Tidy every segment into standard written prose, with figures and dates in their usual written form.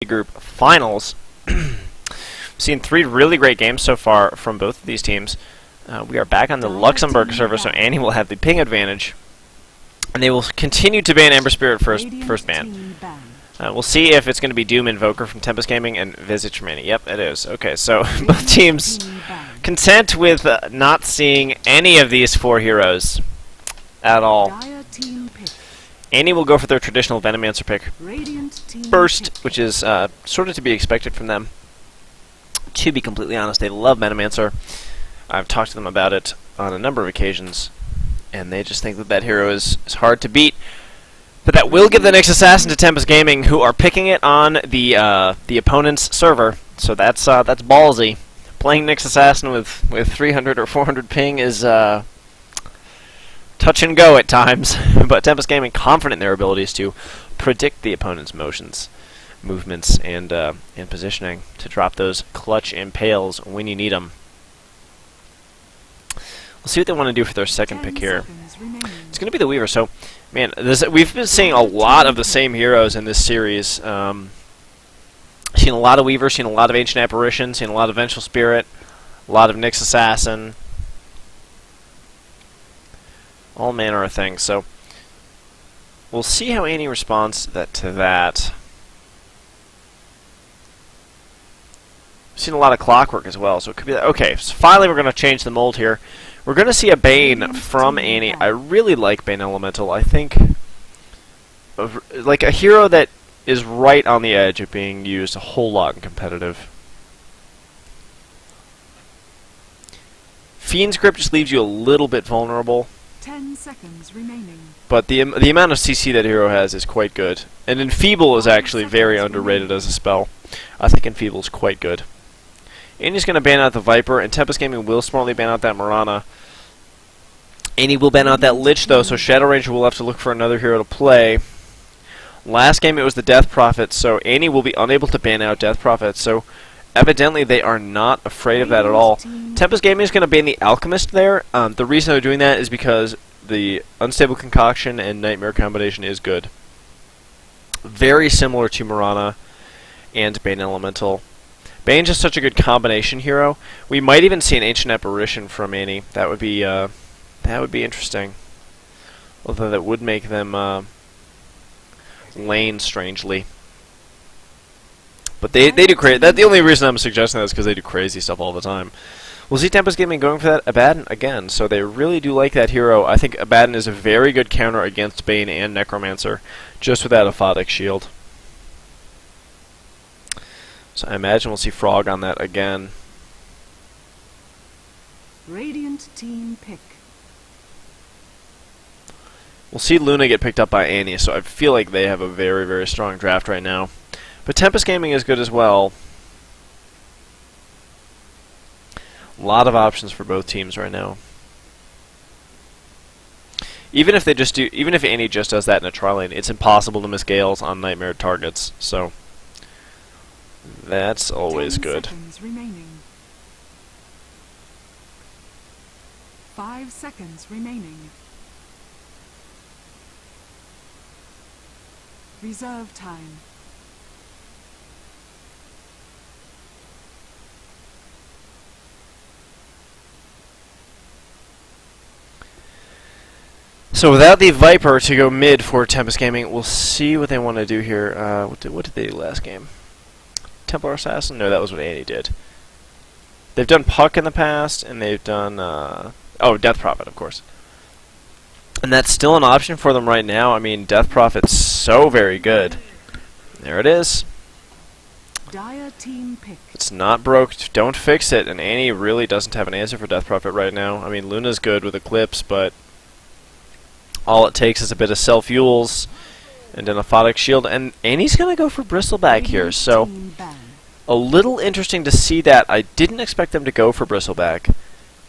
Group Finals. We've seen 3 really great games so far from both of these teams. We are back on the Luxembourg server, so Annie will have the ping advantage. And they will continue to ban Ember Spirit first ban. We'll see if it's going to be Doom Invoker from Tempest Gaming and Visage from Annie. Yep, it is. Okay, so both teams content with not seeing any of these 4 heroes at all. Annie will go for their traditional Venomancer pick first, which is sort of to be expected from them. To be completely honest, they love Venomancer. I've talked to them about it on a number of occasions, and they just think that that hero is hard to beat. But that will give the next Assassin to Tempest Gaming, who are picking it on the opponent's server. So that's ballsy. Playing Nyx Assassin with 300 or 400 ping is touch and go at times. But Tempest Gaming confident in their abilities to predict the opponent's motions, movements, and positioning to drop those clutch impales when you need them. We'll see what they want to do for their second pick here. It's going to be the Weaver. So, man, we've been seeing a lot of the same heroes in this series. Seen a lot of Weaver, seen a lot of Ancient Apparition, seen a lot of Vengeful Spirit, a lot of Nyx Assassin. All manner of things. So, we'll see how Annie responds to that. We've seen a lot of Clockwork as well, so it could be that. Okay, so finally we're going to change the mold here. We're going to see a Bane from Annie. I really like Bane Elemental. I think like a hero that is right on the edge of being used a whole lot in competitive. Fiend's Grip just leaves you a little bit vulnerable. 10 seconds remaining. But the amount of CC that hero has is quite good. And Enfeeble is actually very underrated as a spell. I think Enfeeble is quite good. Annie's going to ban out the Viper, and Tempest Gaming will smartly ban out that Mirana. Annie will ban out that Lich, though, so Shadow Ranger will have to look for another hero to play. Last game it was the Death Prophet, so Annie will be unable to ban out Death Prophet, so evidently they are not afraid of that at all. Tempest Gaming is going to ban the Alchemist there. The reason they're doing that is because the Unstable Concoction and Nightmare combination is good. Very similar to Mirana and Bane Elemental. Bane's just such a good combination hero. We might even see an Ancient Apparition from Annie. That would be interesting. Although that would make them lane strangely. But they do crazy. That's the only reason I'm suggesting that is because they do crazy stuff all the time. We'll see Tempest Gaming going for that Abaddon again. So they really do like that hero. I think Abaddon is a very good counter against Bane and Necromancer, just with that Aphotic Shield. So I imagine we'll see Frog on that again. Radiant team pick. We'll see Luna get picked up by Annie, so I feel like they have a very, very strong draft right now. But Tempest Gaming is good as well. A lot of options for both teams right now. Even if Annie just does that in a trial lane, it's impossible to miss Gales on Nightmare targets. So that's always good. 10 seconds remaining. 5 seconds remaining. Reserve time. So without the Viper to go mid for Tempest Gaming, we'll see what they want to do here. What did they do last game? Templar Assassin? No, that was what Annie did. They've done Puck in the past, and they've done Death Prophet, of course. And that's still an option for them right now. I mean, Death Prophet's so very good. There it is. Dire team pick. It's not broke. Don't fix it. And Annie really doesn't have an answer for Death Prophet right now. I mean, Luna's good with Eclipse, but all it takes is a bit of self-fuels and an Aphotic Shield. And Annie's going to go for Bristleback here. So a little interesting to see that. I didn't expect them to go for Bristleback.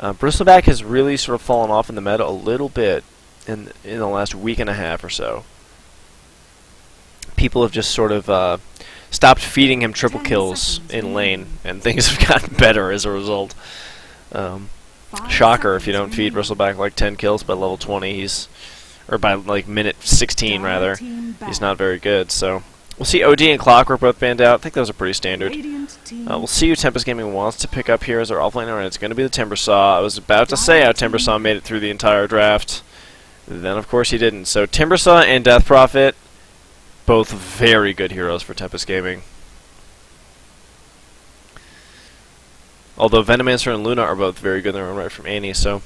Bristleback has really sort of fallen off in the meta a little bit in the last week and a half or so. People have just sort of stopped feeding him triple kills in lane, and things have gotten better as a result. Shocker if you don't feed Bristleback like 10 kills by level 20, or by like minute 16 rather, he's not very good. So We'll see OD and Clockwork both banned out. I think those are pretty standard. Radiant team We'll see who Tempest Gaming wants to pick up here as our offlaner, and it's going to be the Timbersaw. I was about to say how Timbersaw made it through the entire draft. Then, of course, he didn't. So Timbersaw and Death Prophet, both very good heroes for Tempest Gaming. Although Venomancer and Luna are both very good in their own right from Annie, so...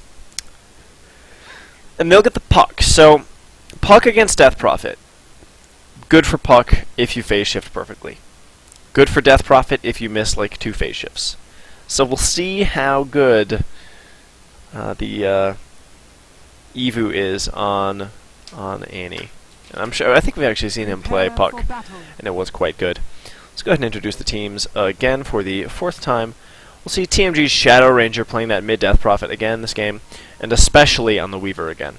And they'll get the Puck. So, Puck against Death Prophet. Good for Puck if you phase shift perfectly. Good for Death Prophet if you miss like 2 phase shifts. So we'll see how good the Evu is on Annie. And I think we've actually seen him play prepare Puck, for battle. and it was quite good. Let's go ahead and introduce the teams again for the 4th time. We'll see TmG's Shadow Ranger playing that mid-Death Prophet again this game, and especially on the Weaver again.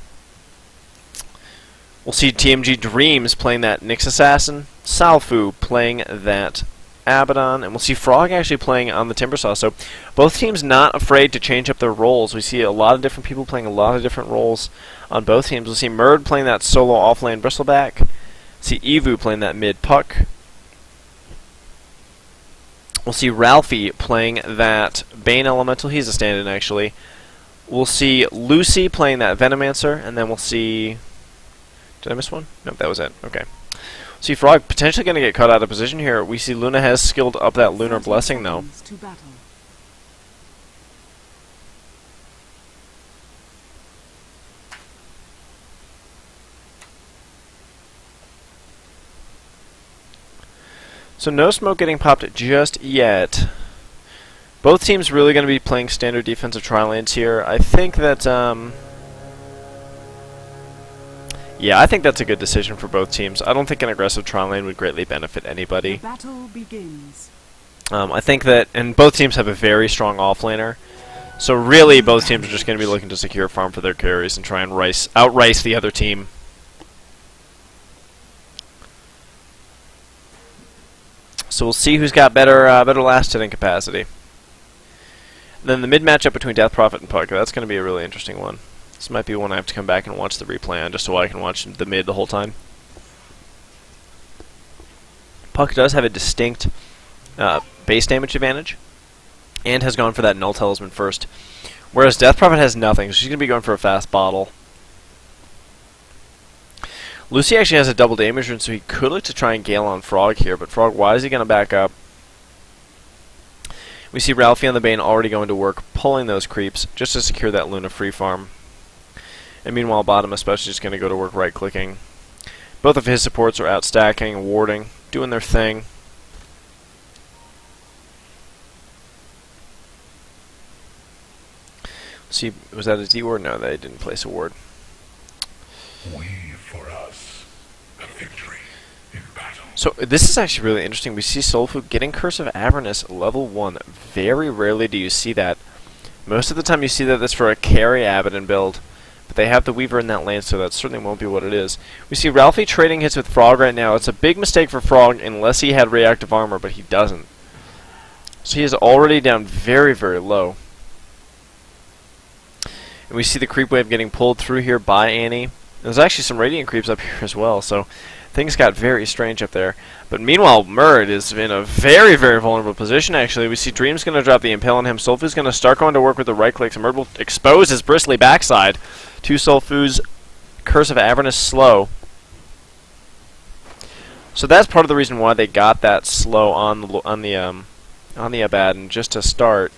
We'll see TmG Dreams playing that Nyx Assassin, Salfu playing that Abaddon, and we'll see Frog actually playing on the Timbersaw. So both teams not afraid to change up their roles. We see a lot of different people playing a lot of different roles on both teams. We'll see Murd playing that solo offlane Bristleback, see Evu playing that mid Puck. We'll see Ralphie playing that Bane Elemental. He's a stand-in, actually. We'll see Lucy playing that Venomancer, and then we'll see... Did I miss one? Nope, that was it. Okay. See Frog potentially going to get cut out of position here. We see Luna has skilled up that Lunar 30 Blessing, though. seconds to battle. So no smoke getting popped just yet. Both teams really going to be playing standard defensive tri-lanes here. I think that, yeah, I think that's a good decision for both teams. I don't think an aggressive tri-lane would greatly benefit anybody. The battle begins. I think that, and both teams have a very strong offlaner. So really, both teams are just going to be looking to secure farm for their carries and try and outrice the other team. So we'll see who's got better last hitting capacity. Then the mid matchup between Death Prophet and Puck, that's going to be a really interesting one. This might be one I have to come back and watch the replay on, just so I can watch the mid the whole time. Puck does have a distinct base damage advantage, and has gone for that Null Talisman first, whereas Death Prophet has nothing, so she's going to be going for a fast bottle. Lucy actually has a double damage rune, so he could look to try and Gale on Frog here, but Frog, why is he going to back up? We see Ralphie on the Bane already going to work, pulling those creeps, just to secure that Luna free farm. And meanwhile, bottom especially just going to go to work right-clicking. Both of his supports are out stacking, warding, doing their thing. See, was that a D ward? No, they didn't place a ward. For us, a victory in battle. So this is actually really interesting. We see Soulfood getting Curse of Avernus level 1. Very rarely do you see that. Most of the time you see that that's for a carry Abaddon build. But they have the Weaver in that lane, so that certainly won't be what it is. We see Ralphie trading hits with Frog right now. It's a big mistake for Frog unless he had reactive armor, but he doesn't. So he is already down very, very low. And we see the creep wave getting pulled through here by Annie. There's actually some Radiant creeps up here as well, so things got very strange up there. But meanwhile, Murd is in a very, very vulnerable position, actually. We see Dream's going to drop the Impale on him. Soulfu's going to start going to work with the right clicks, and Murd will expose his bristly backside to Soulfu's Curse of Avernus slow. So that's part of the reason why they got that slow on the Abaddon, just to start.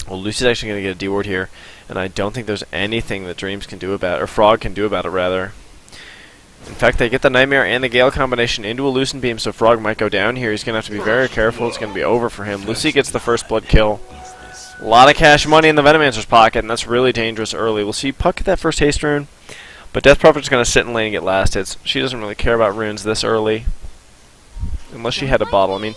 Well, Lucy's actually going to get a D-ward here, and I don't think there's anything that Dreams can do about it, or Frog can do about it, rather. In fact, they get the Nightmare and the Gale combination into a Lucent Beam, so Frog might go down here. He's going to have to be very careful. It's going to be over for him. Lucy gets the first blood kill. A lot of cash money in the Venomancer's pocket, and that's really dangerous early. We'll see Puck get that first haste rune, but Death Prophet's going to sit in lane and get last hits. She doesn't really care about runes this early, unless she had a bottle. I mean,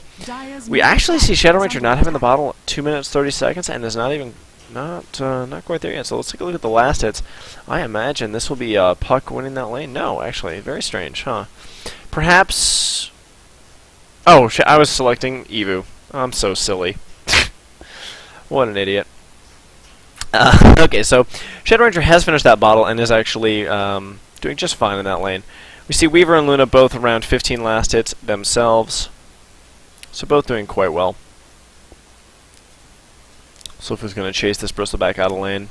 we actually see Shadow Ranger not having the bottle at 2 minutes 30 seconds, and is not even not quite there yet. So let's take a look at the last hits. I imagine this will be Puck winning that lane. No, actually, very strange, huh? Perhaps. Oh, I was selecting Evu. I'm so silly. What an idiot. Okay, so Shadow Ranger has finished that bottle and is actually doing just fine in that lane. We see Weaver and Luna both around 15 last hits themselves. So both doing quite well. Sophie's going to chase this bristleback out of lane.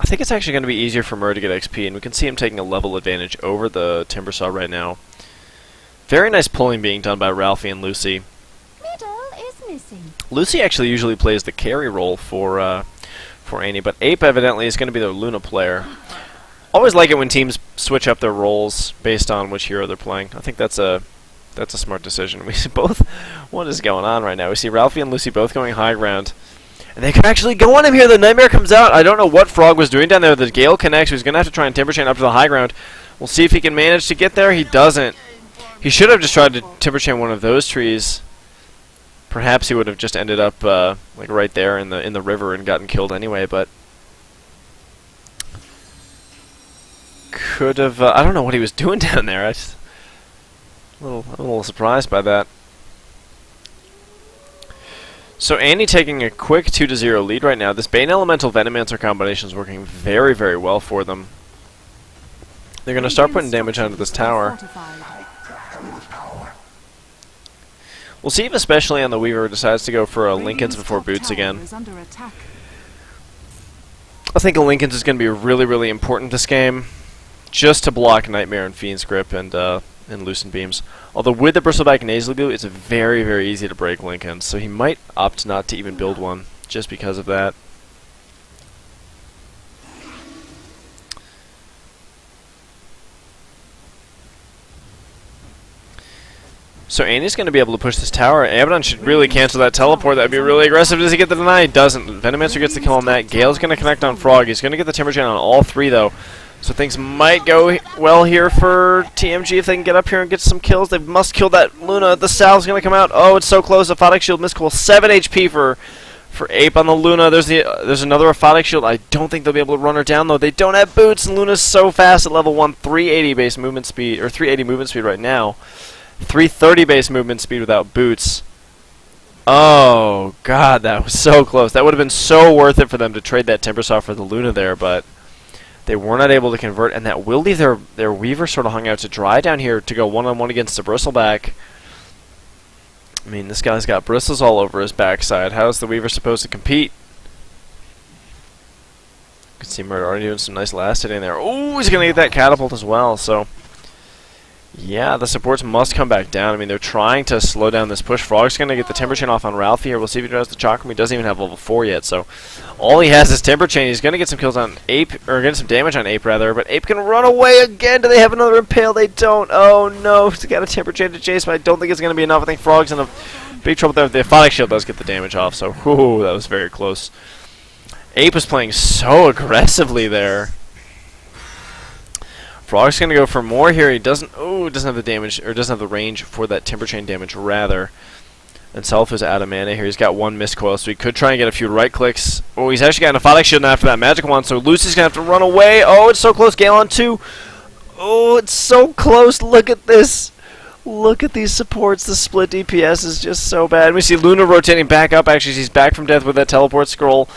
I think it's actually going to be easier for Murr to get XP, and we can see him taking a level advantage over the Timbersaw right now. Very nice pulling being done by Ralphie and Lucy. Middle is missing. Lucy actually usually plays the carry role for Annie, but Ape evidently is going to be the Luna player. Always like it when teams switch up their roles based on which hero they're playing. I think that's a smart decision. We see both. What is going on right now? We see Ralphie and Lucy both going high ground. And they can actually go on him here. The Nightmare comes out. I don't know what Frog was doing down there. The Gale connects. He's going to have to try and Timber Chain up to the high ground. We'll see if he can manage to get there. He doesn't. He should have just tried to Timber Chain one of those trees. Perhaps he would have just ended up like right there in the river and gotten killed anyway. But could have. I don't know what he was doing down there. I'm a little surprised by that. So Annie taking a quick 2-0 lead right now. This Bane Elemental Venomancer combination is working very, very well for them. They're going to start putting damage onto this tower. We'll see if especially on the Weaver decides to go for a Linken's before Boots again. I think a Linken's is going to be really, really important this game, just to block Nightmare and Fiend's Grip and Loosen Beams. Although with the Bristleback Nasally Glue, it's very, very easy to break Linken's, so he might opt not to even build one just because of that. So Annie's going to be able to push this tower. Abaddon should really cancel that teleport. That would be really aggressive. Does he get the deny? He doesn't. Venomancer gets the kill on that. Gale's going to connect on Frog. He's going to get the Timber Chain on all three, though. So things might go well here for TmG if they can get up here and get some kills. They must kill that Luna. The Salve's going to come out. Oh, it's so close. Aphotic Shield miscall. 7 HP for Ape on the Luna. There's another Aphotic Shield. I don't think they'll be able to run her down, though. They don't have boots, and Luna's so fast at level 1. 380 base movement speed, or 380 movement speed right now. 330 base movement speed without boots. Oh, God, that was so close. That would have been so worth it for them to trade that Timbersaw for the Luna there, but they were not able to convert, and that will leave their Weaver sort of hung out to dry down here to go one-on-one against the Bristleback. I mean, this guy's got bristles all over his backside. How is the Weaver supposed to compete? You can see Murder already doing some nice last hitting there. Oh, he's going to get that catapult as well, so yeah, the supports must come back down. I mean, they're trying to slow down this push. Frog's going to get the Timber Chain off on Ralphie here. We'll see if he does the Chakram. He doesn't even have level 4 yet, so all he has is Timber Chain. He's going to get some kills on Ape, or get some damage on Ape, rather, but Ape can run away again. Do they have another Impale? They don't. Oh, no. He's got a Timber Chain to chase, but I don't think it's going to be enough. I think Frog's in a big trouble there. The Aphotic Shield does get the damage off, so whew, that was very close. Ape was playing so aggressively there. Frog's going to go for more here. He doesn't have the damage, or doesn't have the range for that Timber Chain damage, rather. And Self is out of mana here. He's got one missed coil, so he could try and get a few right clicks. Oh, he's actually got an Aphotic Shield after that Magic Wand, so Lucy's going to have to run away. Oh, it's so close. Gale on 2. Oh, it's so close. Look at this. Look at these supports. The split DPS is just so bad. We see Luna rotating back up. Actually, she's back from death with that teleport scroll.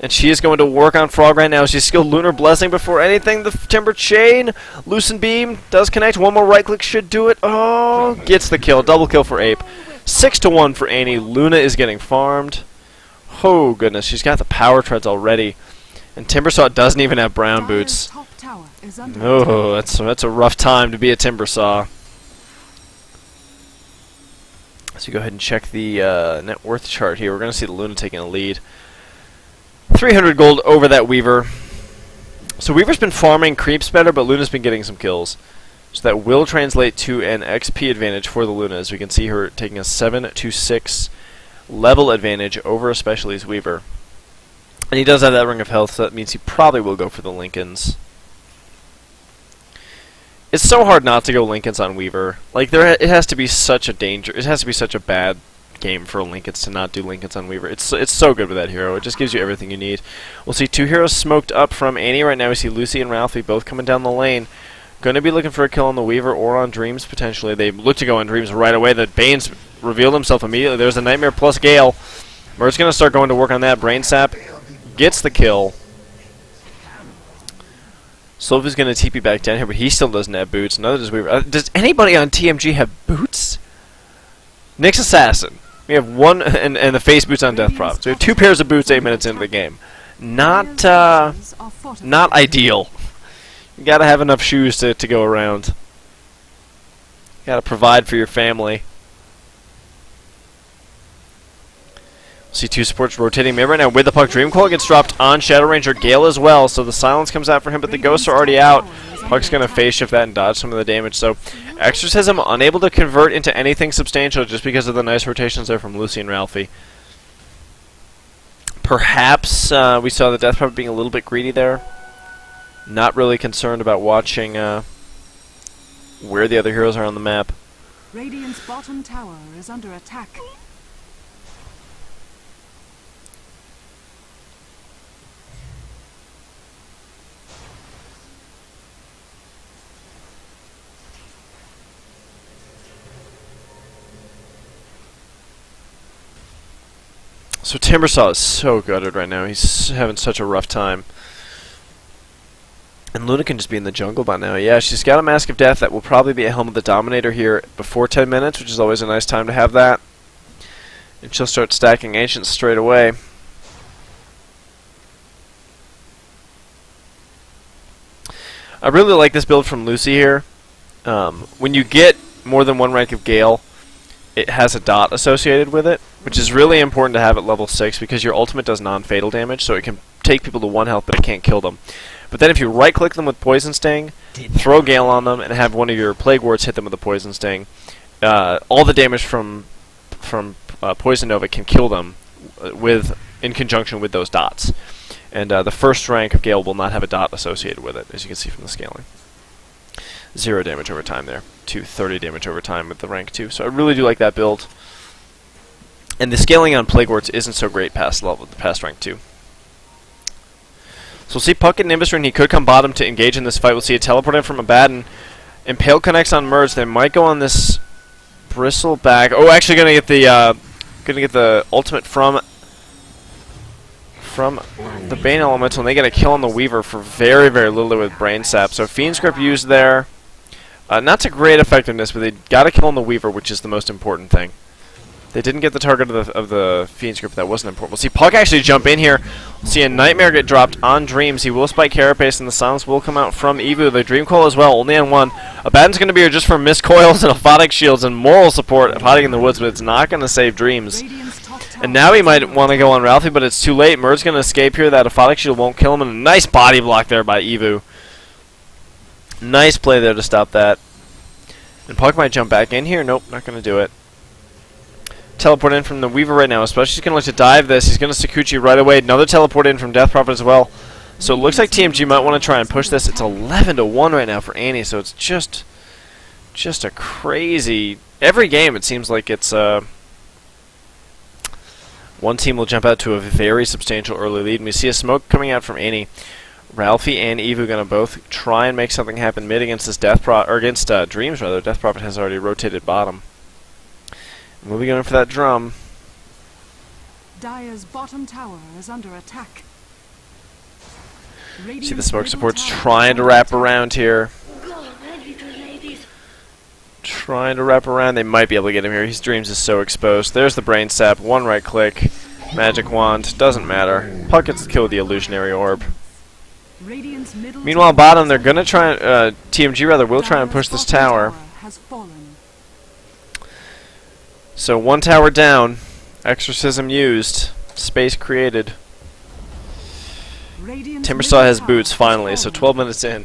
And she is going to work on Frog right now. She's skilled Lunar Blessing before anything. The Timber Chain. Loosen Beam does connect. One more right click should do it. Oh, gets the kill. Double kill for Ape. 6-1 for Annie. Luna is getting farmed. Oh, goodness. She's got the power treads already. And Timbersaw doesn't even have brown boots. Oh, that's a rough time to be a Timbersaw. So go ahead and check the net worth chart here. We're going to see the Luna taking a lead. 300 gold over that Weaver. So Weaver's been farming creeps better, but Luna's been getting some kills. So that will translate to an XP advantage for the Luna, as we can see her taking a 7-6 level advantage over especially his Weaver. And he does have that Ring of Health, so that means he probably will go for the Linken's. It's so hard not to go Linken's on Weaver. Like, it has to be such a danger. It has to be such a bad game for Linken's to not do Linken's on Weaver. It's so good with that hero. It just gives you everything you need. We'll see 2 heroes smoked up from Annie right now. We see Lucy and Ralphie both coming down the lane. Going to be looking for a kill on the Weaver or on Dreams, potentially. They look to go on Dreams right away. The Bane's revealed himself immediately. There's a Nightmare plus Gale. Murr's going to start going to work on that. Brain Sap gets the kill. Slova's going to TP back down here, but he still doesn't have boots. Neither does Weaver. Does anybody on TmG have boots? Nick's Assassin. We have one, and the face boots on Death Prophet. So we have 2 pairs of boots 8 minutes into the game. Not ideal. You gotta have enough shoes to go around. Gotta provide for your family. See 2 supports rotating mid right now with the puck. Dreamcoil gets dropped on Shadow Ranger Gale as well, so the silence comes out for him, but the ghosts are already out. Puck's gonna phase shift that and dodge some of the damage, so Exorcism unable to convert into anything substantial just because of the nice rotations there from Lucy and Ralphie. Perhaps we saw the Death Prophet being a little bit greedy there. Not really concerned about watching where the other heroes are on the map. Radiant's bottom tower is under attack. So Timbersaw is so gutted right now. He's having such a rough time. And Luna can just be in the jungle by now. Yeah, she's got a Mask of Death that will probably be a Helm of the Dominator here before 10 minutes, which is always a nice time to have that. And she'll start stacking Ancients straight away. I really like this build from Lucy here. When you get more than 1 rank of Gale, it has a dot associated with it, which is really important to have at level 6 because your ultimate does non-fatal damage, so it can take people to 1 health, but it can't kill them. But then if you right-click them with Poison Sting, throw Gale on them, and have one of your Plague Wards hit them with a Poison Sting, all the damage from Poison Nova can kill them in conjunction with those dots. And the first rank of Gale will not have a dot associated with it, as you can see from the scaling. 0 damage over time there, to 30 damage over time with the rank 2. So I really do like that build. And the scaling on Plague Wards isn't so great past rank 2. So we'll see Puck and Nimbus, and he could come bottom to engage in this fight. We'll see a teleport in from Abaddon. Impale connects on Merge. They might go on this Bristleback. Oh, actually gonna get the ultimate from the Bane Elemental, and they get a kill on the Weaver for very, very little with Brain Sap. So Fiend's Grip used there. Not to great effectiveness, but they got a kill on the Weaver, which is the most important thing. They didn't get the target of the Fiend's Grip. That wasn't important. We'll see Puck actually jump in here. We'll see a Nightmare get dropped on Dreams. He will spike Carapace, and the silence will come out from Evu. The Dream Coil as well, only on 1. Abaddon's going to be here just for Mist Coils and Aphotic Shields and moral support of hiding in the woods, but it's not going to save Dreams. And now he might want to go on Ralphie, but it's too late. Murd's going to escape here. That Aphotic Shield won't kill him, and a nice body block there by Evu. Nice play there to stop that. And Puck might jump back in here. Nope, not going to do it. Teleport in from the Weaver right now, especially he's going to look to dive this. He's going to Sakuchi right away. Another teleport in from Death Prophet as well. So it looks like TmG might want to try and push this. It's 11-1 right now for Annie, so it's just a crazy... Every game it seems like it's... One team will jump out to a very substantial early lead, and we see a smoke coming out from Annie. Ralphie and Evu going to both try and make something happen mid against this against Dreams rather. Death Prophet has already rotated bottom. And we'll be going for that drum. Dire's bottom tower is under attack. See the smoke supports trying to wrap around here. Trying to wrap around. They might be able to get him here. His Dreams is so exposed. There's the Brain Sap. 1 right click. Magic Wand. Doesn't matter. Puck gets to kill with the Illusionary Orb. Meanwhile, bottom, they're going to try and... TmG, rather, will try and push this tower. So 1 tower down. Exorcism used. Space created. Timbersaw has boots, finally. So 12 minutes in.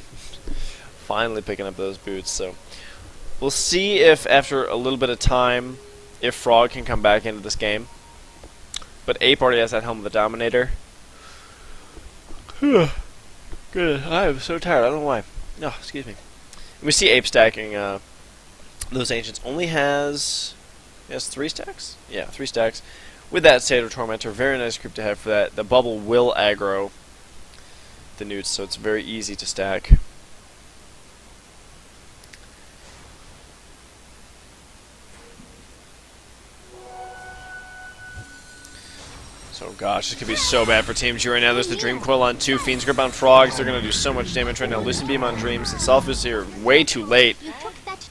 Finally picking up those boots. So we'll see if, after a little bit of time, if Frog can come back into this game. But Ape already has that Helm of the Dominator. Good. I'm so tired. I don't know why. No, excuse me. We see Ape stacking those Ancients. Only has 3 stacks? Yeah, 3 stacks. With that Seder Tormentor, very nice group to have for that. The bubble will aggro the newts, so it's very easy to stack. So Oh gosh, this could be so bad for TmG right now. There's the Dream Coil on 2, Fiend's Grip on Frogs. They're going to do so much damage right now. Lucid Beam on Dreams, and Self is here way too late.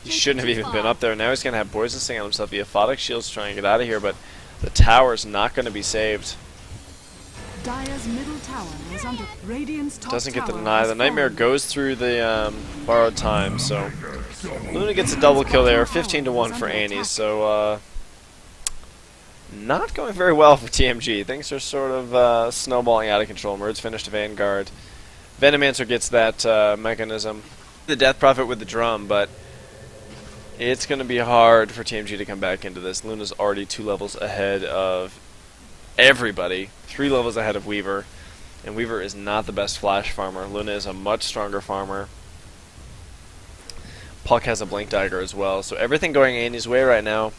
He shouldn't have even been up there. Now he's going to have Poison Sting on himself. The Aphotic Shield's trying to get out of here, but the tower's not going to be saved. Dire's middle tower is under Radiant's top Doesn't get the tower deny. has The Nightmare fallen. goes through the borrowed time, so Luna gets a double kill there. 15-1 for Annie, so not going very well for TmG. Things are sort of snowballing out of control. Murd's finished Vanguard. Venomancer gets that mechanism. The Death Prophet with the drum, but it's going to be hard for TmG to come back into this. Luna's already 2 levels ahead of everybody. 3 levels ahead of Weaver. And Weaver is not the best flash farmer. Luna is a much stronger farmer. Puck has a Blink Dagger as well. So everything going Annie's way right now.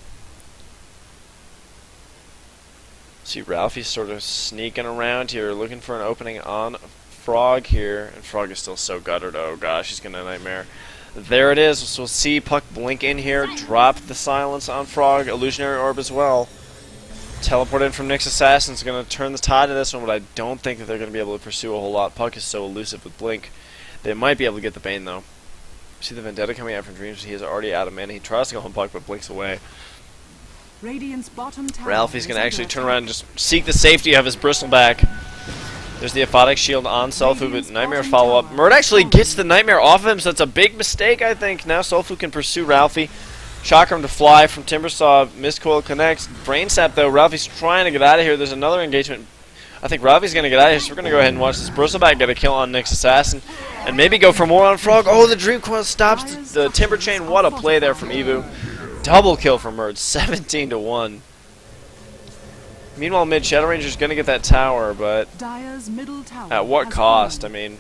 See, Ralphie's sort of sneaking around here, looking for an opening on Frog here. And Frog is still so guttered. Oh gosh, he's going to Nightmare. There it is. So we'll see Puck blink in here, drop the silence on Frog. Illusionary Orb as well. Teleport in from Nyx Assassin's going to turn the tide of this one, but I don't think that they're going to be able to pursue a whole lot. Puck is so elusive with Blink. They might be able to get the Bane, though. See the Vendetta coming out from Dreams. He is already out of mana. He tries to go home Puck, but blinks away. Radiant's bottom tower Ralphie's is going to under actually turn attack. around and just seek the safety of his Bristleback. There's the Aphotic Shield on Selfu, but Nightmare follow-up. Murd actually gets the Nightmare off of him, so it's a big mistake, I think. Now Selfu can pursue Ralphie. Chakram to fly from Timbersaw. Mist Coil connects. Brain Sap, though. Ralphie's trying to get out of here. There's another engagement. I think Ralphie's going to get out of here, so we're going to go ahead and watch this Bristleback get a kill on Nyx Assassin. And maybe go for more on Frog. Oh, the Dream Coil stops the Timber Chain. What a play there from Evu. Double kill from Murd. 17-1. Meanwhile, mid, Shadow Ranger's going to get that tower, but Dire's middle tower at what has cost? I fallen. mean...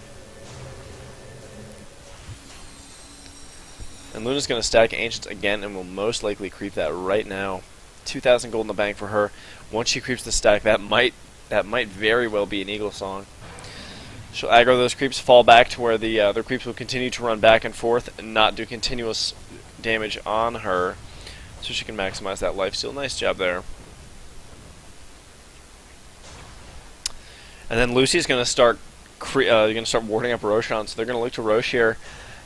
And Luna's going to stack Ancients again and will most likely creep that right now. 2,000 gold in the bank for her. Once she creeps the stack, that might very well be an Eagle Song. She'll aggro those creeps, fall back to where the other creeps will continue to run back and forth and not do continuous damage on her, so she can maximize that lifesteal. Nice job there. And then Lucy's going to start warding up Roshan, so they're going to look to Rosh here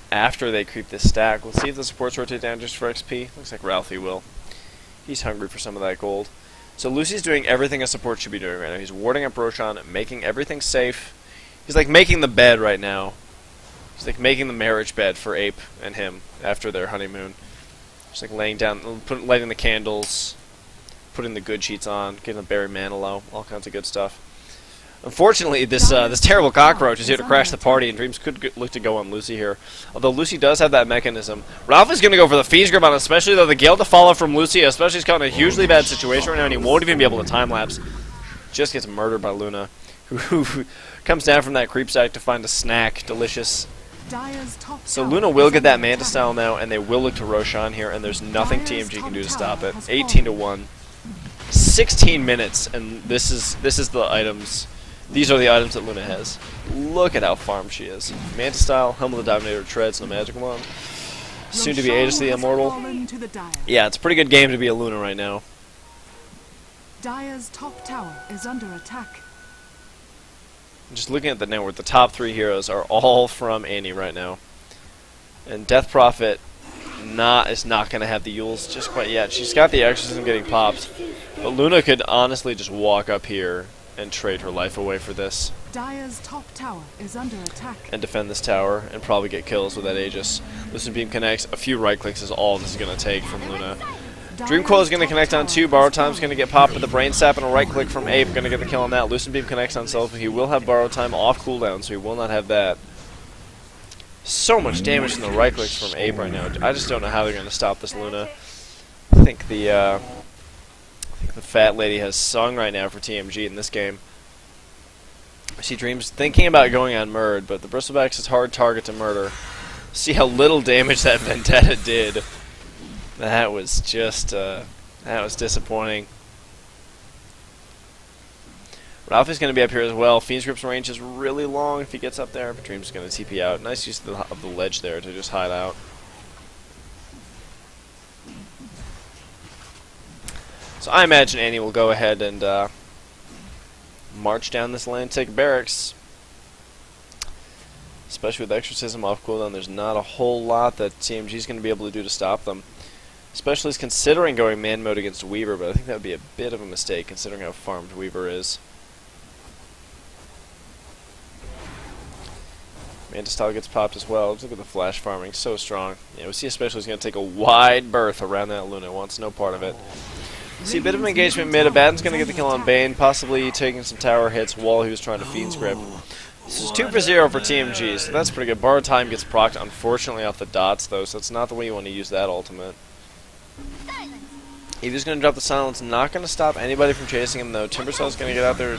after they creep this stack. We'll see if the supports rotate down just for XP. Looks like Ralphie will. He's hungry for some of that gold. So Lucy's doing everything a support should be doing right now. He's warding up Roshan, making everything safe. He's like making the bed right now. He's like making the marriage bed for Ape and him after their honeymoon. Just like laying down, lighting the candles, putting the good sheets on, getting the berry Manilow, all kinds of good stuff. Unfortunately, this terrible cockroach is here to crash the party, and Dreams could look to go on Lucy here. Although Lucy does have that mechanism. Ralph is going to go for the Fiend's Grip on, especially though the Gale to follow from Lucy, especially he's caught in a hugely bad situation right now, and he won't even be able to time-lapse. Just gets murdered by Luna, who comes down from that creep stack to find a snack. Delicious. Dire's top So tower Luna will is get that under Manta attack. Style now, and they will look to Roshan here, and there's nothing Dire's TmG can top do to stop tower it. has 18-1. 16 minutes, and this is the items. These are the items that Luna has. Look at how farmed she is. Manta Style, Helm of the Dominator, Treads, and a magic wand. Soon to be Roshan Aegis the has Immortal. fallen to the Dire. Yeah, it's a pretty good game to be a Luna right now. Dire's top tower is under attack. Just looking at the network, the top 3 heroes are all from Annie right now. And Death Prophet is not going to have the Yules just quite yet. She's got the Exorcism getting popped. But Luna could honestly just walk up here and trade her life away for this. Dire's top tower is under attack. And defend this tower and probably get kills with that Aegis. Lucid Beam connects. A few right clicks is all this is going to take from Luna. Dream Coil is going to connect on 2. Borrow Time's going to get popped with the Brain Sap and a right click from Ape. Going to get the kill on that. Lucid Beam connects on Self. He will have Borrow Time off cooldown, so he will not have that. So much damage from the right clicks from Ape right now. I just don't know how they're going to stop this Luna. I think the fat lady has sung right now for TmG in this game. I see Dreams thinking about going on Murd, but the Bristleback's a hard target to murder. See how little damage that Vendetta did. That was just, that was disappointing. Ralph is going to be up here as well. Fiend's Grip's range is really long if he gets up there, but Dream's going to TP out. Nice use of the ledge there to just hide out. So I imagine Annie will go ahead and march down this lane, take barracks. Especially with Exorcism off cooldown, there's not a whole lot that TmG is going to be able to do to stop them. Especially considering going man mode against Weaver, but I think that would be a bit of a mistake considering how farmed Weaver is. Manta Style gets popped as well. Look at the flash farming, so strong. Yeah, we see especially he's going to take a wide berth around that Luna. Wants no part of it. See a bit of an engagement mid. Abaddon's going to get the kill on Bane, possibly taking some tower hits while he was trying to Fiend Script. This is 2 for 0 for TmG, so that's pretty good. Borrowed Time gets procced, unfortunately, off the dots, though, so it's not the way you want to use that ultimate. Evu's going to drop the silence, not going to stop anybody from chasing him, though. Timbersaul's going to get out there.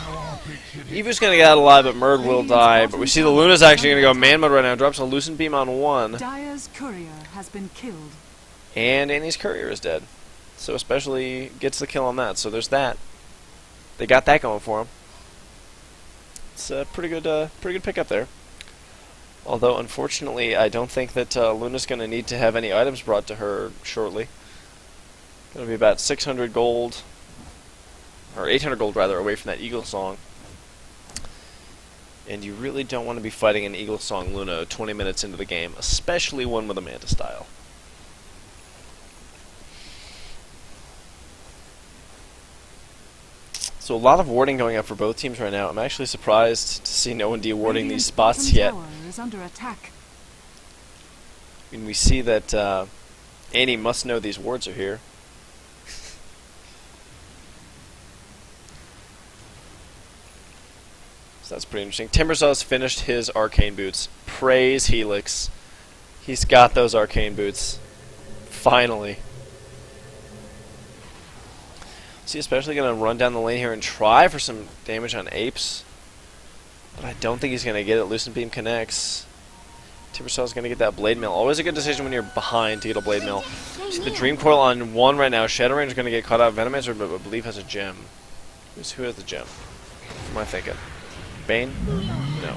Evu's going to get out alive, but Murd will die. But we see the Luna's actually going to go man mode right now. Drops a Lucent Beam on 1. Dire's courier has been killed. And Annie's courier is dead. So especially gets the kill on that. So there's that. They got that going for them. It's a pretty good pickup there. Although, unfortunately, I don't think that Luna's going to need to have any items brought to her shortly. Going to be about 600 gold, or 800 gold rather, away from that Eagle Song. And you really don't want to be fighting an Eagle Song Luna 20 minutes into the game, especially one with a Manta Style. So a lot of warding going up for both teams right now. I'm actually surprised to see no one de-warding these spots yet. Is under attack. I mean, we see that Annie must know these wards are here. So that's pretty interesting. Timbersaw's finished his Arcane Boots. Praise Helix. He's got those Arcane Boots. Finally. Is he especially going to run down the lane here and try for some damage on Apes? But I don't think he's going to get it. Lucent Beam connects. Timbersaw's going to get that Blade Mail. Always a good decision when you're behind to get a Blade Mail. See the Dream Coil on 1 right now. Shadow Range is going to get caught out. Venomancer, I believe, has a gem. Who has the gem? What am I thinking? Bane? No.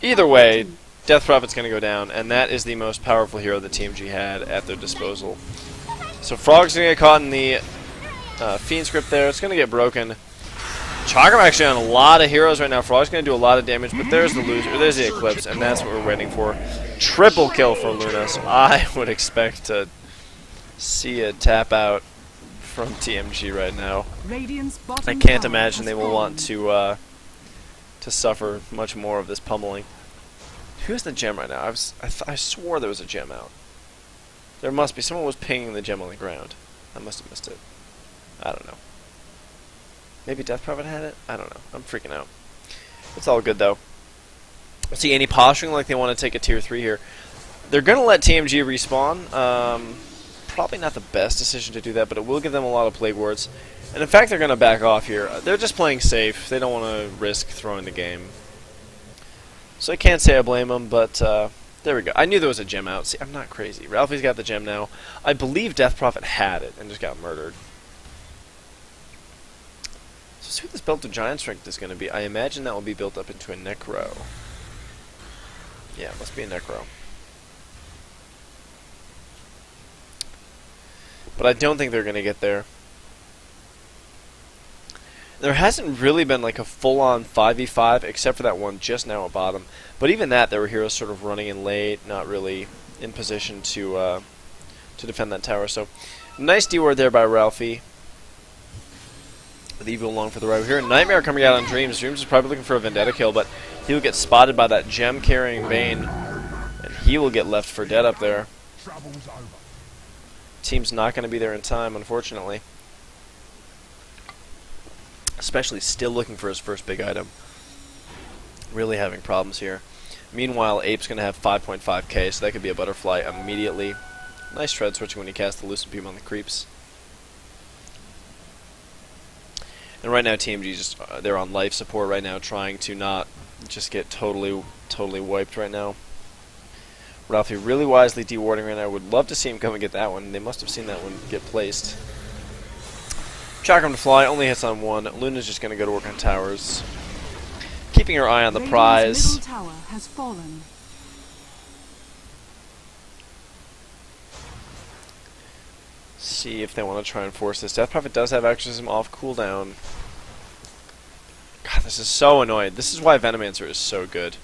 Either way, Death Prophet's going to go down, and that is the most powerful hero that TmG had at their disposal. So Frog's going to get caught in the Fiend Script there. It's going to get broken. Chakram actually on a lot of heroes right now. Frog's going to do a lot of damage, but there's the loser. There's the Eclipse, and that's what we're waiting for. Triple kill for Luna, so I would expect to see a tap out from TmG right now. I can't imagine they will want to suffer much more of this pummeling. Who has the gem right now? I swore there was a gem out. There must be. Someone was pinging the gem on the ground. I must have missed it. I don't know. Maybe Death Prophet had it? I don't know. I'm freaking out. It's all good, though. See, any posturing like they want to take a tier 3 here. They're going to let TmG respawn. Probably not the best decision to do that, but it will give them a lot of Plague Wards. And in fact, they're going to back off here. They're just playing safe. They don't want to risk throwing the game. So I can't say I blame them, but there we go. I knew there was a gem out. See, I'm not crazy. Ralphie's got the gem now. I believe Death Prophet had it and just got murdered. So see what this built to Giant Strength is going to be. I imagine that will be built up into a Necro. Yeah, it must be a Necro. But I don't think they're going to get there. There hasn't really been like a full-on 5v5, except for that one just now at bottom. But even that, there were heroes sort of running in late, not really in position to defend that tower. So, nice D-ward there by Ralphie. With Evil along for the ride. We hear Nightmare coming out on Dreams. Dreams is probably looking for a Vendetta kill, but he will get spotted by that gem-carrying Bane. And he will get left for dead up there. Team's not going to be there in time, unfortunately. Especially still looking for his first big item. Really having problems here. Meanwhile, Ape's going to have 5.5k, so that could be a butterfly immediately. Nice shred switching when you cast the Lucent Beam on the creeps. And right now, TmG just they're on life support right now, trying to not just get totally wiped right now. Ralphie really wisely dewarding right now. Would love to see him come and get that one. They must have seen that one get placed. Chakram to fly, only hits on 1. Luna's just going to go to work on towers. Keeping her eye on the prize. Middle tower has fallen. See if they want to try and force this. Death Prophet does have Exorcism off cooldown. This is so annoying. This is why Venomancer is so good.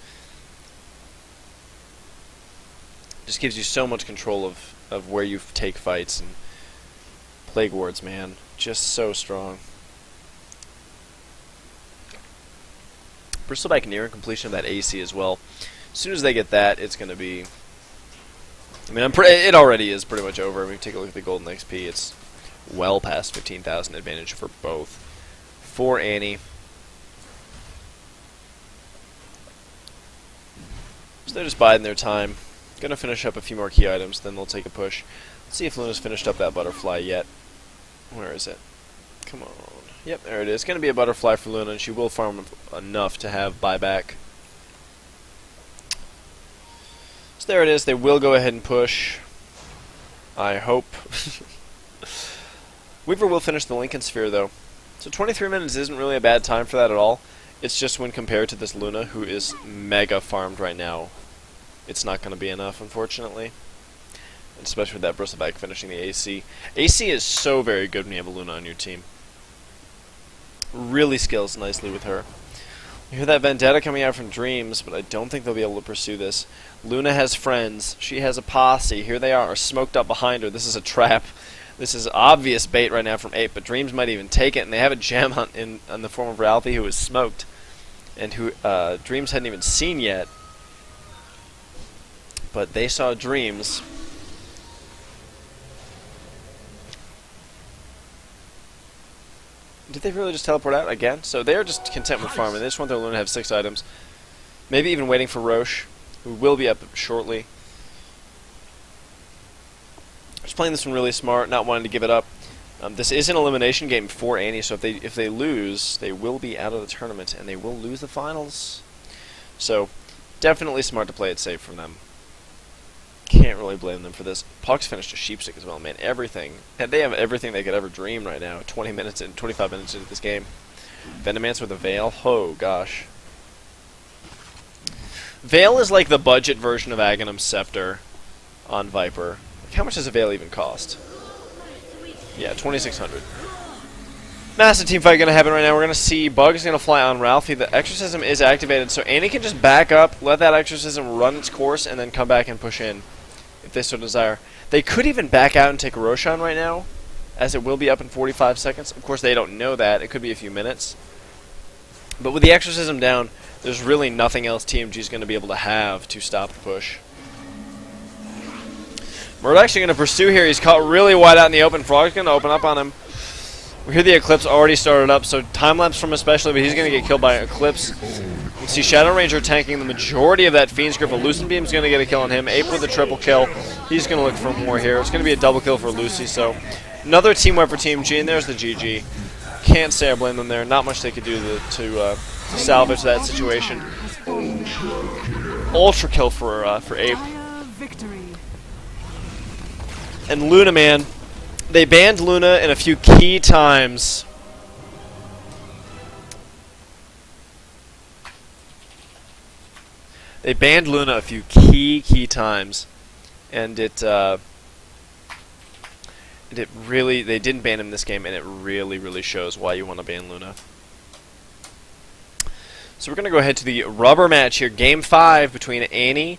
Just gives you so much control of where you take fights, and Plague Wards, man, just so strong. Bristleback nearing completion of that AC as well. As soon as they get that, it's going to be... I mean, it already is pretty much over. I mean, take a look at the golden XP. It's well past 15,000 advantage for both. For Annie. So they're just biding their time. Going to finish up a few more key items, then they'll take a push. Let's see if Luna's finished up that butterfly yet. Where is it? Come on. Yep, there it is. Going to be a butterfly for Luna, and she will farm enough to have buyback. So there it is. They will go ahead and push. I hope. Weaver will finish the Lincoln Sphere, though. So 23 minutes isn't really a bad time for that at all. It's just when compared to this Luna, who is mega farmed right now, it's not going to be enough, unfortunately. Especially with that Bristleback finishing the AC. AC is so very good when you have a Luna on your team. Really scales nicely with her. You hear that Vendetta coming out from Dreams, but I don't think they'll be able to pursue this. Luna has friends. She has a posse. Here they are, smoked up behind her. This is a trap. This is obvious bait right now from 8, but Dreams might even take it, and they have a gem hunt in the form of Ralphie, who is smoked, and who Dreams hadn't even seen yet. But they saw Dreams. Did they really just teleport out again? So they're just content with farming. They just want their Luna to have 6 items. Maybe even waiting for Roche, who will be up shortly. Just playing this one really smart, not wanting to give it up. This is an elimination game for Annie, so if they lose, they will be out of the tournament, and they will lose the finals. So definitely smart to play it safe from them. Can't really blame them for this. Puck's finished a sheepstick as well, man. Everything. And they have everything they could ever dream right now. 25 minutes into this game. Venomancer with a Veil. Oh, gosh. Veil is like the budget version of Aghanim's Scepter on Viper. Like, how much does a Veil even cost? Yeah, 2,600. Massive team fight going to happen right now. We're going to see Bug's going to fly on Ralphie. The Exorcism is activated, so Annie can just back up, let that Exorcism run its course, and then come back and push in, if they so desire. They could even back out and take a Roshan right now, as it will be up in 45 seconds. Of course, they don't know that. It could be a few minutes. But with the Exorcism down, there's really nothing else TmG is going to be able to have to stop the push. We're actually going to pursue here. He's caught really wide out in the open. Frog's going to open up on him. We hear the Eclipse already started up, so time-lapse from especially, but he's going to get killed by Eclipse. You see Shadow Ranger tanking the majority of that Fiend's Grip, but Lucent Beam's going to get a kill on him. Ape with a triple kill. He's going to look for more here. It's going to be a double kill for Lucy, so another team wipe for TmG, and there's the GG. Can't say I blame them there. Not much they could do to salvage that situation. Ultra kill for Ape. And Luna, man. They banned Luna in a few key times. They banned Luna a few key times, and it really, they didn't ban him this game, and it really shows why you want to ban Luna. So we're gonna go ahead to the rubber match here, Game 5 between Annie